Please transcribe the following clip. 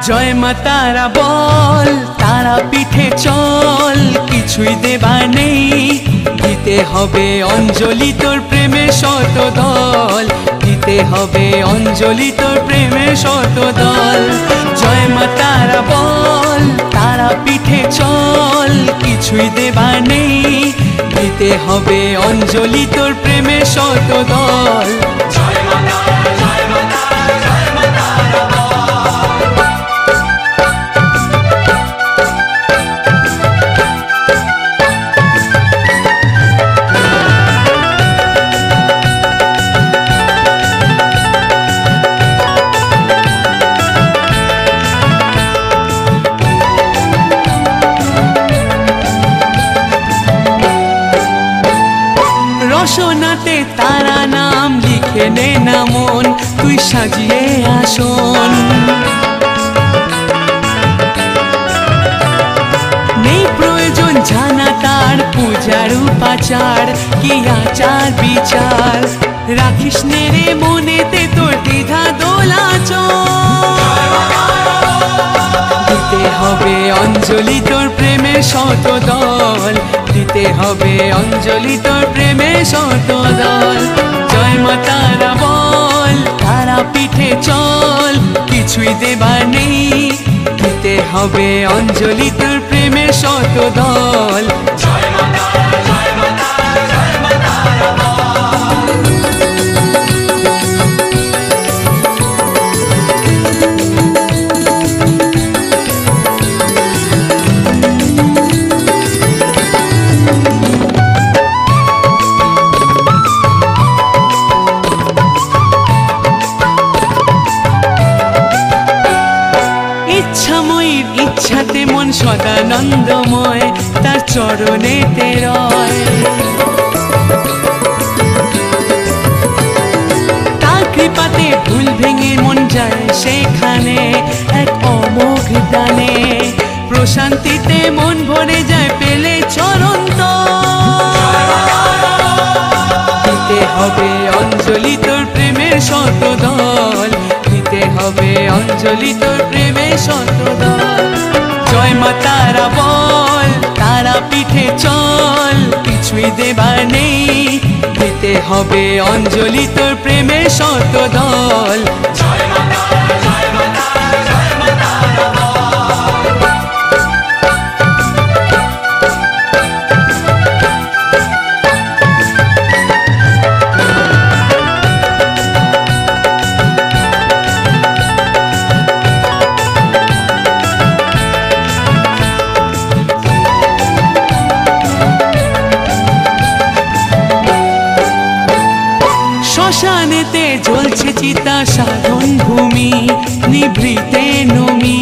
জয় মা তারা বল, তারা পিঠে চল, কিছুই দেবার নেই, দিতে হবে অঞ্জলি তোর প্রেমের শত দল, দিতে হবে অঞ্জলি তোর প্রেমের শত দল। জয় মা তারা বল, তারা পিঠে চল, কিছুই দেবার নেই, দিতে হবে অঞ্জলি তোর প্রেমের শত দল। জয় মা তারা, জয় মা তারা, জয় মা তারা বল। রসনাতে তারা নাম লিখে নে না মন, তুই সাজিয়ে আসন। নেই প্রয়োজন জানা তার পূজার উপাচার, কি আচার বিচার, রাখিস নে রে মনেতে তোর দ্বিধা দোলাচল। দিতে হবে অঞ্জলি তোর প্রেমের শত দল, দিতে হবে অঞ্জলি তোর প্রেমের শত দল। জয় মা তারা বল, তারা পিঠে চল, কিছুই দেবার নেই, দিতে হবে অঞ্জলি তোর প্রেমের শত দল। জয় মা তারা, জয় মা তারা, জয় মা তারা বল। ইচ্ছাময়ীর ইচ্ছাতে মন সদানন্দময়, তার চরণেতে রয়। তার কৃপাতে ভুল ভেঙে মন যায় সেখানে এক অমোঘ টানে, প্রশান্তিতে মন ভরে যায় পেলে চরণ তল। দিতে হবে অঞ্জলি তোর প্রেমের শত দল, দিতে হবে অঞ্জলি তোর প্রেমের শত দল। জয় মা তারা বল, তারা পিঠে চল, কিছুই দেবার নেই, দিতে হবে অঞ্জলি তোর প্রেমের শত দল। জয় মা তারা, জয় মা তারা, জয় মা তারা বল। শ্মশানেতে জ্বলছে চিতা সাধন ভূমি, নিভৃতে নমি।